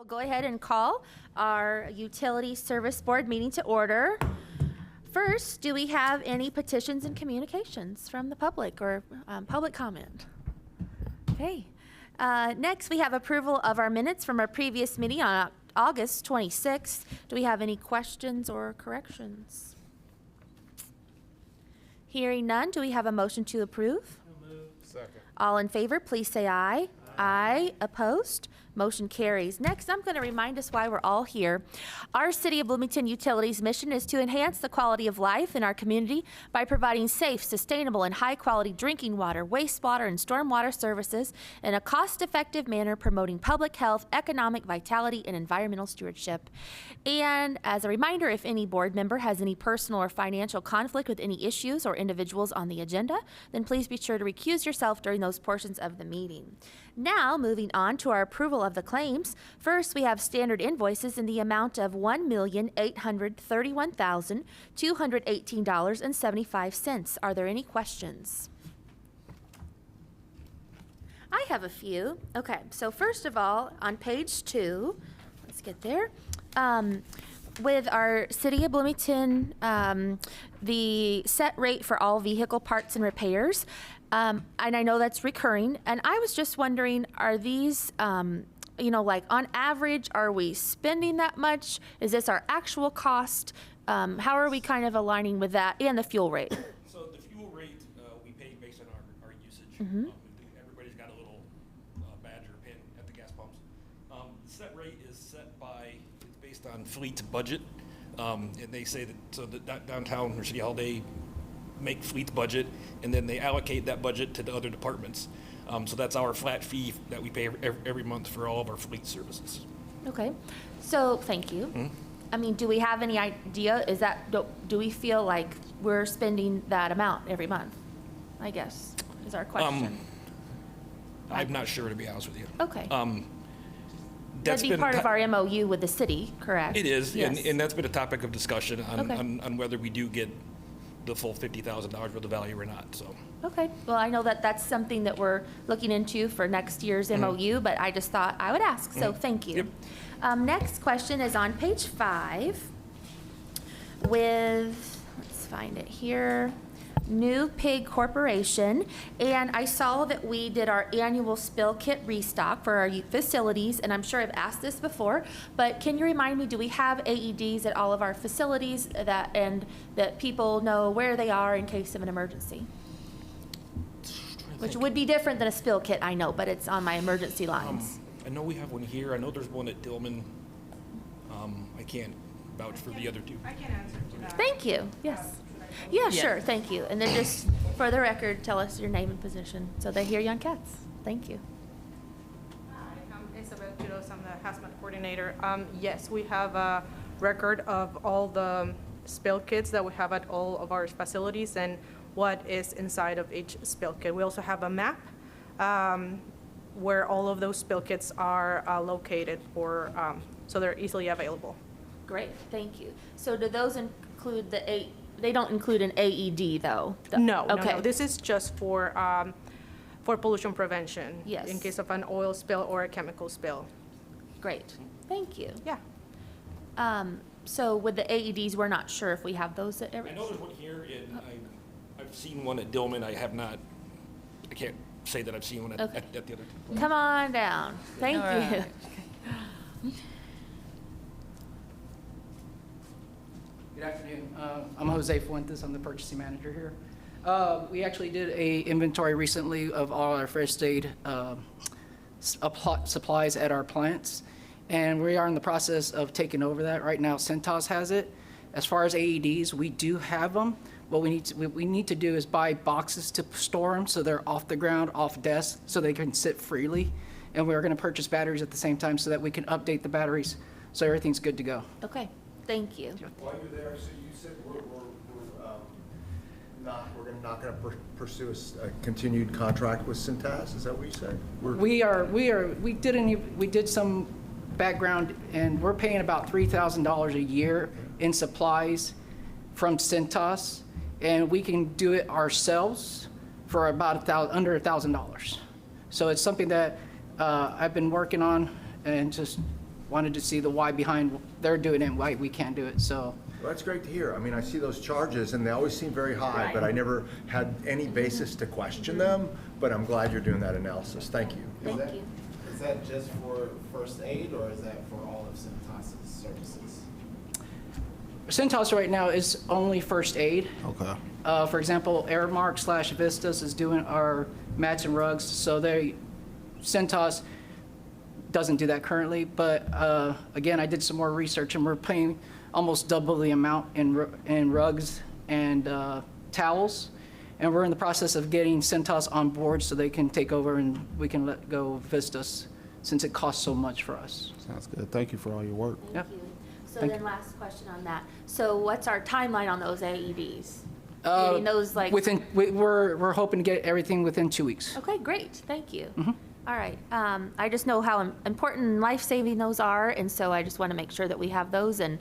Go ahead and call our Utility Service Board meeting to order. First, do we have any petitions and communications from the public or public comment? Okay. Next, we have approval of our minutes from our previous meeting on August 26th. Do we have any questions or corrections? Hearing none, do we have a motion to approve? So moved. Second. All in favor, please say aye. Aye. Opposed? Motion carries. Next, I'm going to remind us why we're all here. Our City of Bloomington Utilities mission is to enhance the quality of life in our community by providing safe, sustainable, and high-quality drinking water, wastewater, and stormwater services in a cost-effective manner, promoting public health, economic vitality, and environmental stewardship. And as a reminder, if any board member has any personal or financial conflict with any issues or individuals on the agenda, then please be sure to recuse yourself during those portions of the meeting. Now, moving on to our approval of the claims. First, we have standard invoices in the amount of $1,831,218.75. Are there any questions? I have a few. Okay, so first of all, on page 2, let's get there. With our City of Bloomington, the set rate for all vehicle parts and repairs, and I know that's recurring, and I was just wondering, are these, like on average, are we spending that much? Is this our actual cost? How are we kind of aligning with that and the fuel rate? So the fuel rate, we pay based on our usage. Mm-hmm. Everybody's got a little badge or pin at the gas pumps. The set rate is set by, it's based on fleet budget. And they say that, so that downtown or City Hall, they make fleet budget, and then they allocate that budget to the other departments. So that's our flat fee that we pay every month for all of our fleet services. Okay, so thank you. Mm-hmm. I mean, do we have any idea, is that, do we feel like we're spending that amount every month? I guess, is our question. I'm not sure, to be honest with you. Okay. That's That'd be part of our MOU with the city, correct? It is, Yes. and that's been a topic of discussion Okay. on whether we do get the full $50,000 worth of value or not, so. Okay, well, I know that that's something that we're looking into for next year's MOU, but I just thought I would ask, so thank you. Yep. Next question is on page 5 with, let's find it here, New Pig Corporation, and I saw that we did our annual spill kit restock for our facilities, and I'm sure I've asked this before, but can you remind me, do we have AEDs at all of our facilities that people know where they are in case of an emergency? Which would be different than a spill kit, I know, but it's on my emergency lines. I know we have one here. I know there's one at Dillman. I can't vouch for the other two. I can answer to that. Thank you, yes. Yeah, sure, thank you. And then just for the record, tell us your name and position so they hear you on Cats. Thank you. Hi, I'm Isabel Quiroz. I'm the hazmat coordinator. Yes, we have a record of all the spill kits that we have at all of our facilities and what is inside of each spill kit. We also have a map where all of those spill kits are located for, so they're easily available. Great, thank you. So do those include they don't include an AED though? No, Okay. no. This is just for pollution prevention. Yes. In case of an oil spill or a chemical spill. Great, thank you. Yeah. So with the AEDs, we're not sure if we have those at every. I know there's one here, and I've seen one at Dillman. I can't say that I've seen one at the other two. Come on down. Thank you. Good afternoon. I'm Jose Fuentes. I'm the purchasing manager here. We actually did a inventory recently of all our first aid supplies at our plants, and we are in the process of taking over that. Right now, Centos has it. As far as AEDs, we do have them. What we need to do is buy boxes to store them so they're off the ground, off desk, so they can sit freely. And we're going to purchase batteries at the same time so that we can update the batteries so everything's good to go. Okay, thank you. While you're there, so you said we're not going to pursue a continued contract with Cintas. Is that what you said? We did some background, and we're paying about $3,000 a year in supplies from Cintas, and we can do it ourselves for about under $1,000. So it's something that I've been working on and just wanted to see the why behind they're doing it and why we can't do it, so. Well, that's great to hear. I mean, I see those charges, and they always seem very high, but I never had any basis to question them, but I'm glad you're doing that analysis. Thank you. Thank you. Is that just for first aid, or is that for all of Cintas's services? Cintas right now is only first aid. Okay. For example, Airmark/Vistas is doing our mats and rugs, so Cintas doesn't do that currently, but again, I did some more research, and we're paying almost double the amount in rugs and towels, and we're in the process of getting Cintas on board so they can take over and we can let go Vistas, since it costs so much for us. Sounds good. Thank you for all your work. Yep. Thank you. So Thank then you. last question on that. So what's our timeline on those AEDs? Getting those like. We're hoping to get everything within 2 weeks. Okay, great, thank you. All right, I just know how important and life-saving those are, and so I just want to make sure that we have those and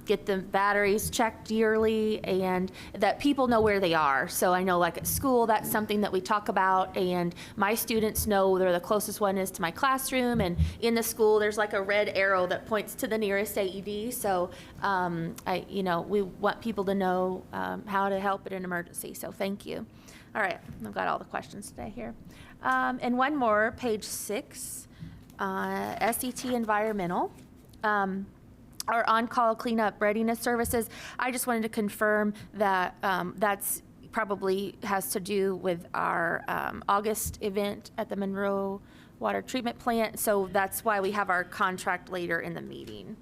get the batteries checked yearly, and that people know where they are. So I know, like at school, that's something that we talk about, and my students know where the closest one is to my classroom, and in the school, there's like a red arrow that points to the nearest AED. So we want people to know how to help in an emergency, so thank you. All right, I've got all the questions today here. And one more, page 6, SET Environmental. Our on-call cleanup readiness services. I just wanted to confirm that that's probably has to do with our August event at the Monroe Water Treatment Plant. So that's why we have our contract later in the meeting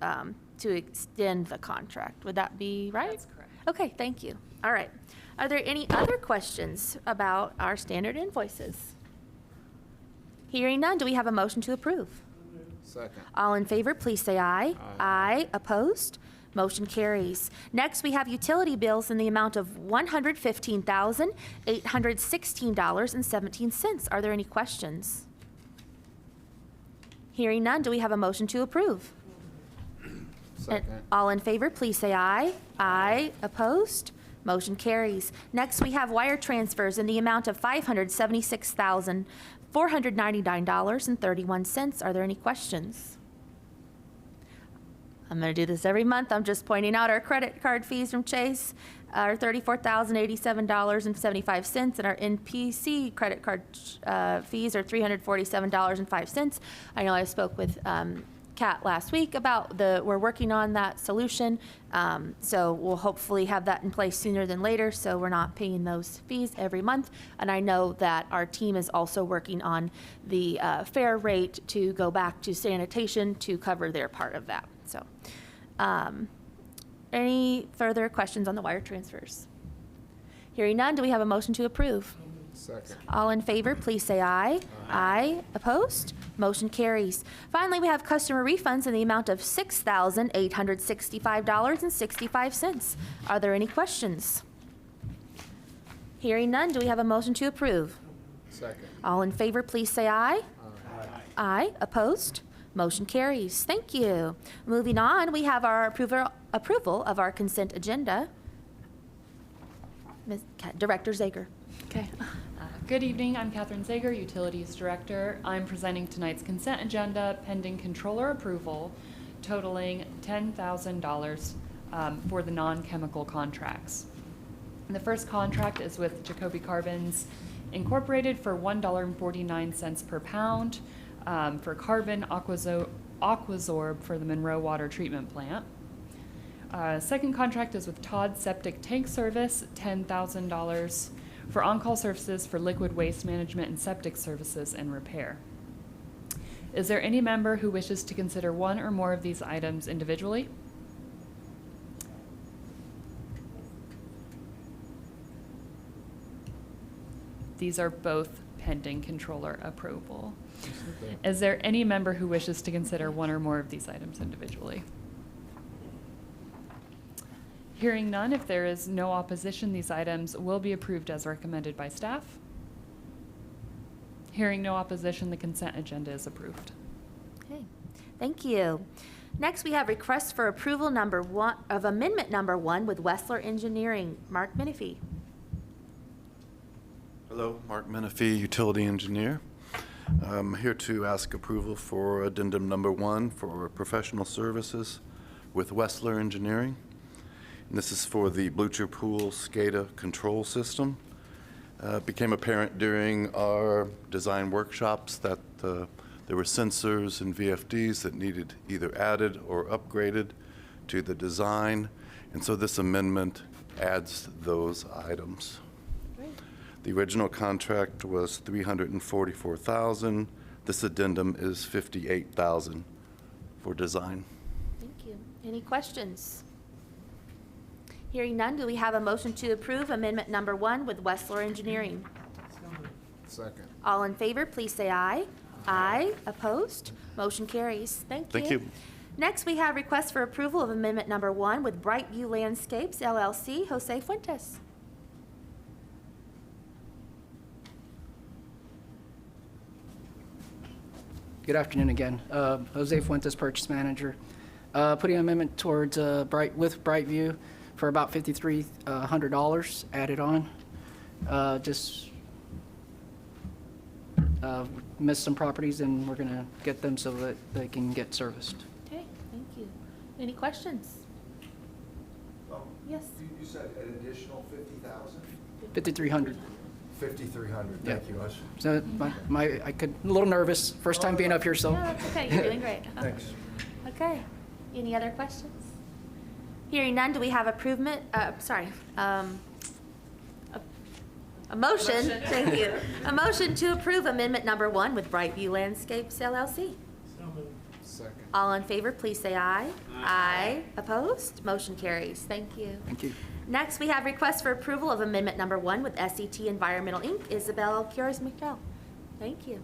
to extend the contract. Would that be right? That's correct. Okay, thank you. All right. Are there any other questions about our standard invoices? Hearing none, do we have a motion to approve? Second. All in favor, please say aye. Aye. Opposed? Motion carries. Next, we have utility bills in the amount of $115,816.17. Are there any questions? Hearing none, do we have a motion to approve? Second. All in favor, please say aye. Aye. Opposed? Motion carries. Next, we have wire transfers in the amount of $576,499.31. Are there any questions? I'm going to do this every month. I'm just pointing out our credit card fees from Chase are $34,087.75, and our NPC credit card fees are $347.05. I know I spoke with Kat last week about we're working on that solution. So we'll hopefully have that in place sooner than later, so we're not paying those fees every month. And I know that our team is also working on the fair rate to go back to sanitation to cover their part of that. So any further questions on the wire transfers? Hearing none, do we have a motion to approve? Second. All in favor, please say aye. Aye. Opposed? Motion carries. Finally, we have customer refunds in the amount of $6,865.65. Are there any questions? Hearing none, do we have a motion to approve? Second. All in favor, please say aye. Aye. Opposed? Motion carries. Thank you. Moving on, we have our approval of our consent agenda. Director Zager. Okay. Good evening, I'm Catherine Zager, Utilities Director. I'm presenting tonight's consent agenda pending controller approval totaling $10,000 for the non-chemical contracts. And the first contract is with Jacoby Carbons Incorporated for $1.49 per pound for carbon aquazorb for the Monroe Water Treatment Plant. Second contract is with Todd Septic Tank Service, $10,000 for on-call services for liquid waste management and septic services and repair. Is there any member who wishes to consider one or more of these items individually? These are both pending controller approval. Is there any member who wishes to consider one or more of these items individually? Hearing none, if there is no opposition, these items will be approved as recommended by staff. Hearing no opposition, the consent agenda is approved. Okay, thank you. Next, we have request for approval of amendment number 1 with Wessler Engineering. Mark Menifee. Hello, Mark Menifee, utility engineer. I'm here to ask approval for addendum number 1 for professional services with Wessler Engineering. And this is for the bleacher pool SCADA control system. It became apparent during our design workshops that there were sensors and VFDs that needed either added or upgraded to the design, and so this amendment adds those items. The original contract was $344,000. This addendum is $58,000 for design. Thank you. Any questions? Hearing none, do we have a motion to approve amendment number 1 with Wessler Engineering? Second. All in favor, please say aye. Aye. Opposed? Motion carries. Thank you. Thank you. Next, we have request for approval of amendment number 1 with Brightview Landscapes LLC. Jose Fuentes. Good afternoon again. Jose Fuentes, Purchase Manager. Putting an amendment towards with Brightview for about $5,300 added on. Just missed some properties, and we're going to get them so that they can get serviced. Okay, thank you. Any questions? Yes. You said an additional 50,000? 5,300. 5,300, Yeah. thank you. So a little nervous, first time being up here, so. No, that's okay. You're doing great. Thanks. Okay. Any other questions? Hearing none, do we have a motion, thank you. A motion to approve amendment number 1 with Brightview Landscapes LLC. Second. All in favor, please say aye. Aye. Opposed? Motion carries. Thank you. Thank you. Next, we have request for approval of amendment number 1 with SET Environmental Inc. Isabel Cures Michel. Thank you.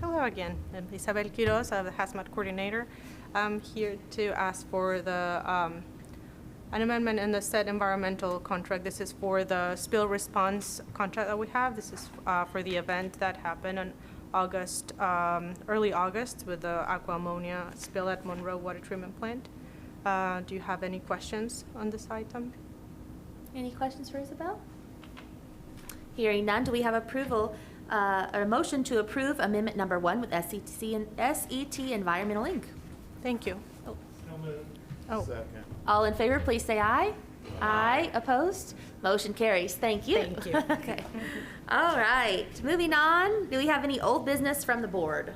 Hello again, I'm Isabel Quiroz, the Hazmat Coordinator. I'm here to ask for an amendment in the said environmental contract. This is for the spill response contract that we have. This is for the event that happened in August, early August, with the aqua ammonia spill at Monroe Water Treatment Plant. Do you have any questions on this item? Any questions for Isabel? Hearing none, do we have approval, or a motion to approve amendment number 1 with SET Environmental Inc.? Thank you. Oh, Second. All in favor, please say aye. Aye. Opposed? Motion carries. Thank you. Thank you. Okay. All right. Moving on, do we have any old business from the board?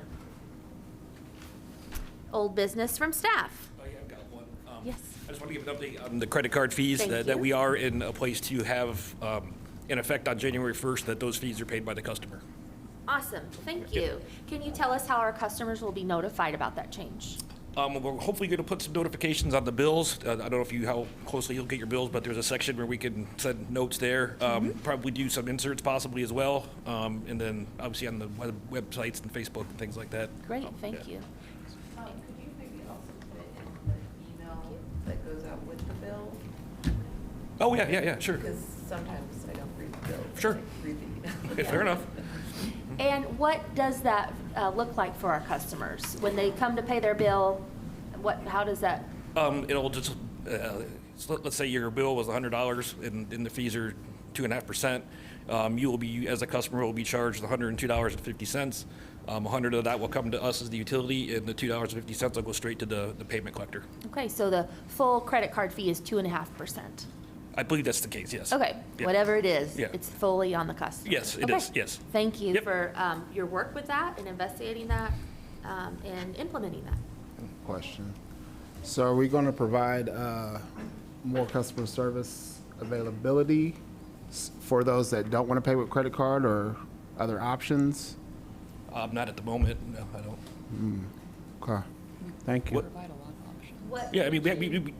Old business from staff? Oh, yeah, I've got one. Yes. I just want to give an update on the credit card fees, Thank you. that we are in a place to have in effect on January 1st, that those fees are paid by the customer. Awesome. Thank you. Can you tell us how our customers will be notified about that change? We're hopefully going to put some notifications on the bills. I don't know how closely you'll get your bills, but there's a section where we can send notes there. Probably do some inserts possibly as well. And then obviously on the websites and Facebook and things like that. Great, thank Yeah. you. Could you maybe also put it in the email that goes out with the bill? Oh, yeah, sure. Because sometimes I don't read the bill. Sure. I read the email. Fair enough. And what does that look like for our customers? When they come to pay their bill, how does that? It'll just, let's say your bill was $100 and the fees are 2.5%. You will be, as a customer, will be charged $102.50. 100 of that will come to us as the utility, and the $2.50 will go straight to the payment collector. Okay, so the full credit card fee is 2.5%. I believe that's the case, yes. Okay, Yeah. whatever it is, Yeah. it's fully on the customer. Yes, it Okay. is, yes. Thank you Yep. for your work with that and investigating that and implementing that. Question. So are we going to provide more customer service availability for those that don't want to pay with credit card or other options? Not at the moment, no, I don't. Okay. Thank you. What- Provide a lot of options. What? Yeah, I mean,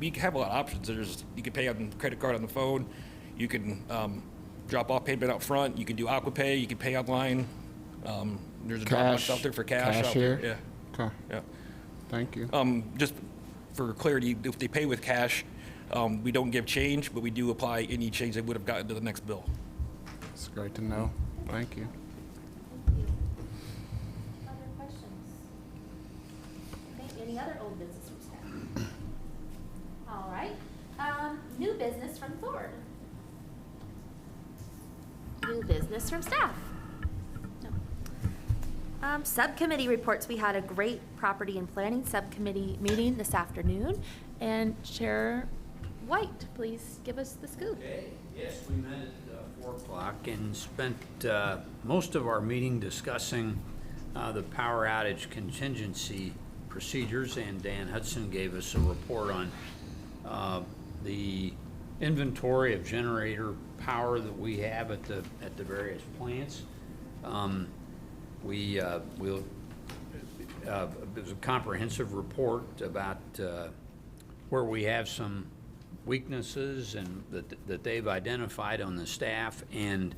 we have a lot of options. You can pay on credit card on the phone. You can drop off payment out front. You can do AquaPay. You can pay online. There's a Dropbox out there for cash out there. Cashier? Okay. Yeah. Thank you. Just for clarity, if they pay with cash, we don't give change, but we do apply any change they would have gotten to the next bill. It's great to know. Thank you. Thank you. Other questions? Okay, any other old business from staff? All right, new business from Thord. business from staff? No. Subcommittee reports. We had a great property and planning subcommittee meeting this afternoon. And Chair White, please give us the scoop. Okay, yes, we met at 4 o'clock and spent most of our meeting discussing the power outage contingency procedures, and Dan Hudson gave us a report on the inventory of generator power that we have at the various plants. It was a comprehensive report about where we have some weaknesses and that they've identified on the staff, and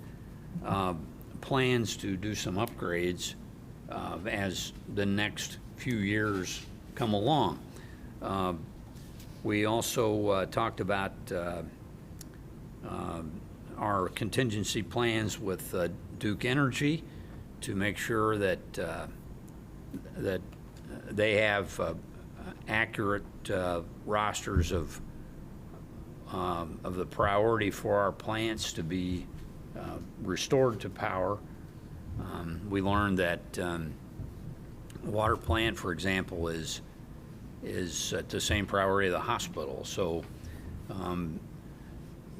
plans to do some upgrades as the next few years come along. We also talked about our contingency plans with Duke Energy to make sure that that they have accurate rosters of the priority for our plants to be restored to power. We learned that the water plant, for example, is at the same priority of the hospital. So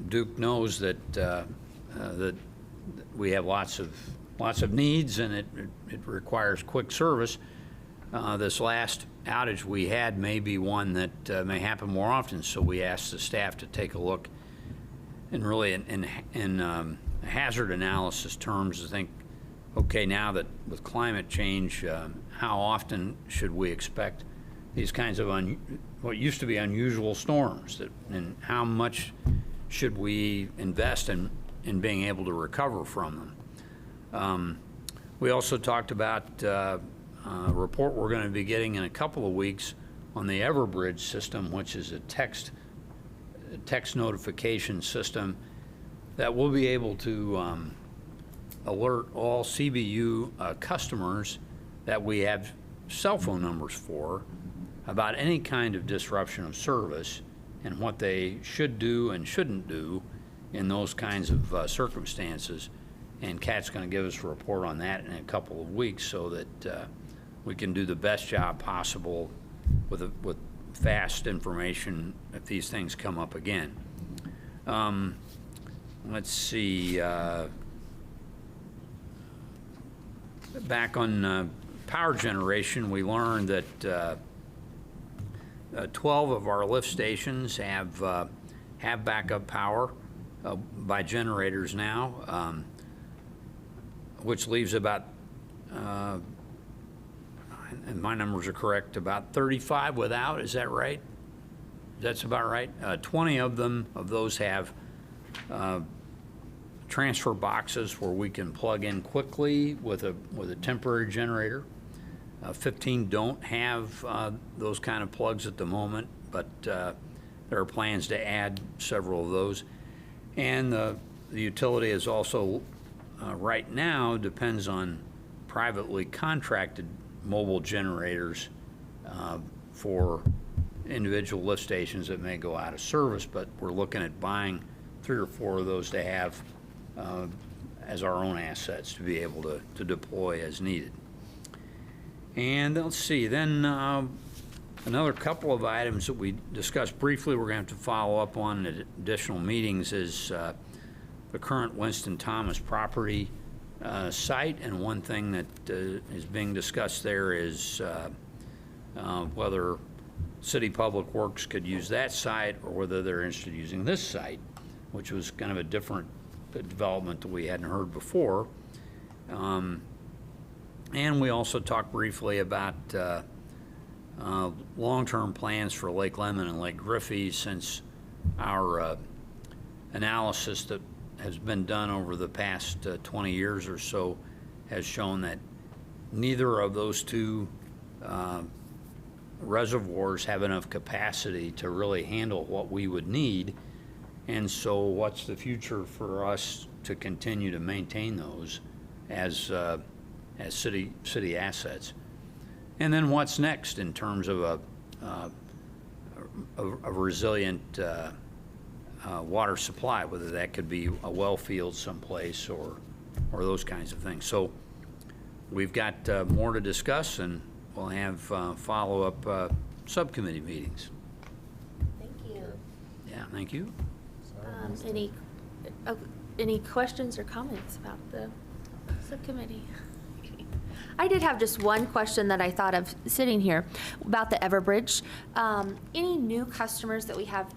Duke knows that that we have lots of needs, and it requires quick service. This last outage we had may be one that may happen more often, so we asked the staff to take a look and really in hazard analysis terms to think, okay, now that with climate change, how often should we expect these kinds of what used to be unusual storms, and how much should we invest in being able to recover from them. We also talked about a report we're going to be getting in a couple of weeks on the Everbridge system, which is a text notification system that will be able to alert all CBU customers that we have cell phone numbers for about any kind of disruption of service and what they should do and shouldn't do in those kinds of circumstances. And Kat's going to give us a report on that in a couple of weeks so that we can do the best job possible with fast information if these things come up again. Let's see. Back on power generation, we learned that 12 of our lift stations have backup power by generators now, which leaves about, and my numbers are correct, about 35 without. Is that right? That's about right. 20 of those have transfer boxes where we can plug in quickly with a temporary generator. 15 don't have those kind of plugs at the moment, but there are plans to add several of those. And the utility is also right now depends on privately contracted mobile generators for individual lift stations that may go out of service, but we're looking at buying 3 or 4 of those to have as our own assets to be able to deploy as needed. And let's see, then another couple of items that we discussed briefly we're going to have to follow up on at additional meetings is the current Winston Thomas property site, and one thing that is being discussed there is whether City Public Works could use that site or whether they're interested in using this site, which was kind of a different development that we hadn't heard before. And we also talked briefly about long-term plans for Lake Lemon and Lake Griffey, since our analysis that has been done over the past 20 years or so has shown that neither of those two reservoirs have enough capacity to really handle what we would need. And so what's the future for us to continue to maintain those as city assets? And then what's next in terms of a resilient water supply, whether that could be a well field someplace or or those kinds of things. So we've got more to discuss, and we'll have follow-up subcommittee meetings. Thank you. Yeah, thank you. Any questions or comments about the subcommittee? I did have just one question that I thought of sitting here about the Everbridge. Any new customers that we have,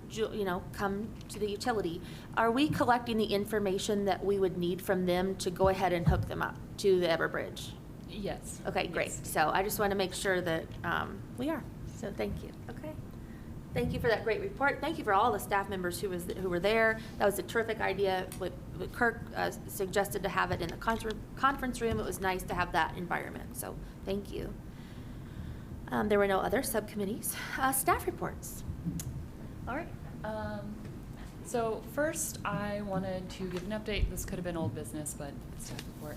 come to the utility, are we collecting the information that we would need from them to go ahead and hook them up to the Everbridge? Yes. Okay, great. Yes. So I just want to make sure that we are. So thank you. Okay. Thank you for that great report. Thank you for all the staff members who were there. That was a terrific idea. What Kirk suggested to have it in the conference room. It was nice to have that environment. So thank you. There were no other subcommittees. Staff reports. All right. So first, I wanted to give an update. This could have been old business, but staff report.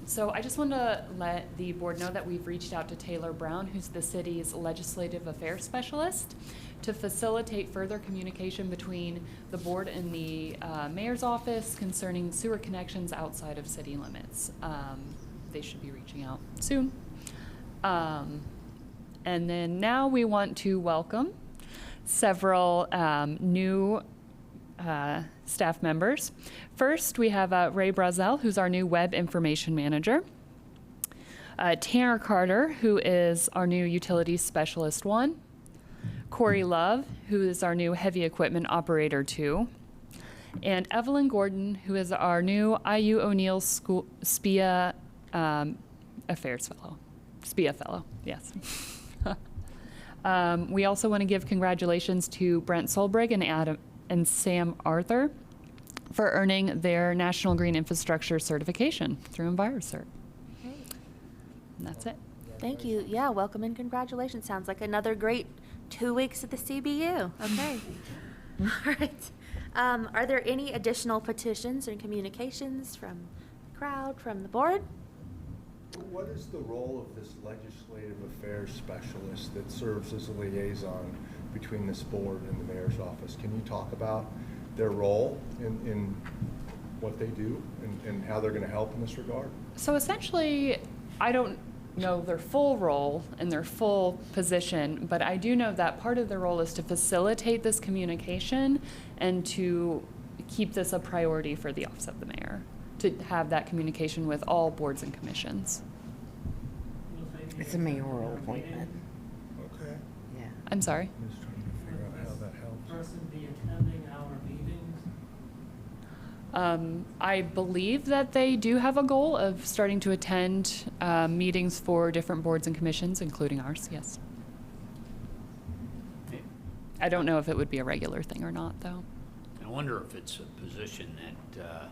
So I just want to let the board know that we've reached out to Taylor Brown, who's the city's legislative affairs specialist, to facilitate further communication between the board and the mayor's office concerning sewer connections outside of city limits. They should be reaching out soon. And then now we want to welcome several new staff members. First, we have Ray Brazel, who's our new web information manager. Tanner Carter, who is our new utilities specialist 1. Corey Love, who is our new heavy equipment operator 2. And Evelyn Gordon, who is our new IU O'Neill School SPIA affairs fellow. SPIA fellow, yes. We also want to give congratulations to Brent Solbrig and Sam Arthur for earning their National Green Infrastructure certification through EnviroCert. And that's it. Thank you. Yeah, welcome and congratulations. Sounds like another great 2 weeks at the CBU. Okay. All right. Are there any additional petitions or communications from the crowd, from the board? What is the role of this legislative affairs specialist that serves as a liaison between this board and the mayor's office? Can you talk about their role in what they do and how they're going to help in this regard? So essentially, I don't know their full role and their full position, but I do know that part of their role is to facilitate this communication and to keep this a priority for the office of the mayor, to have that communication with all boards and commissions. It's a mayoral appointment. Okay. Yeah. I'm sorry? I'm just trying to figure out how that helps. Person be attending our meetings? I believe that they do have a goal of starting to attend meetings for different boards and commissions, including ours, yes. I don't know if it would be a regular thing or not, though. I wonder if it's a position that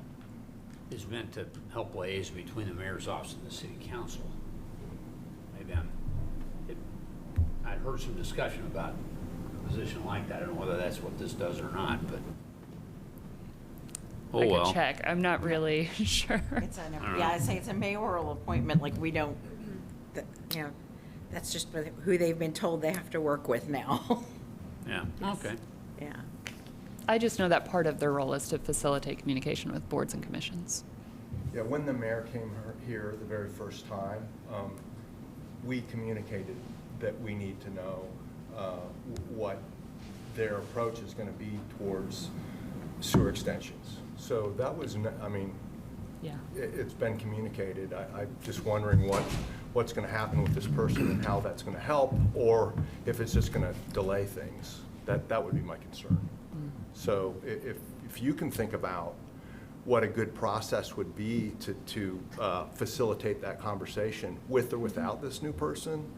is meant to help liaise between the mayor's office and the city council. Maybe I'd heard some discussion about a position like that. I don't know whether that's what this does or not, but I could check. I'm not really sure. It's I say it's a mayoral appointment, like we don't, that's just who they've been told they have to work with now. Yeah, okay. Yeah. I just know that part of their role is to facilitate communication with boards and commissions. Yeah, when the mayor came here the very first time, we communicated that we need to know what their approach is going to be towards sewer extensions. So that was, Yeah. it's been communicated. I'm just wondering what's going to happen with this person and how that's going to help, or if it's just going to delay things. That would be my concern. So if you can think about what a good process would be to facilitate that conversation with or without this new person,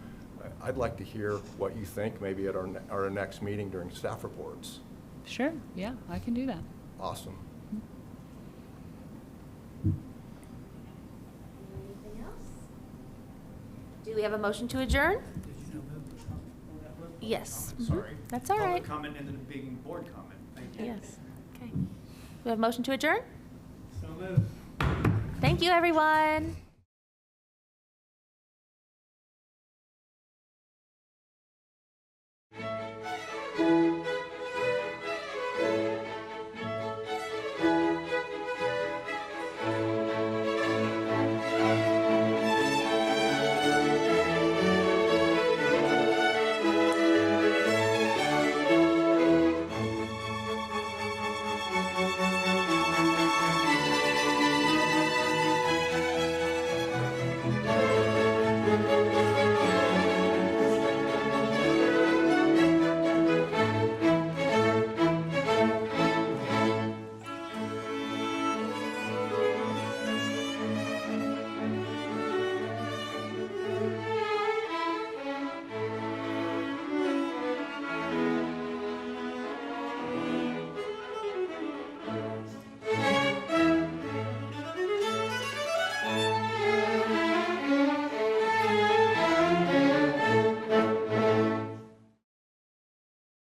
I'd like to hear what you think maybe at our next meeting during staff reports. Sure, yeah, I can do that. Awesome. Anything else? Do we have a motion to adjourn? Did you know that was Yes. Sorry. That's all right. Public comment and then being board comment. Thank you. Yes. Okay. We have a motion to adjourn? So moved. Thank you, everyone.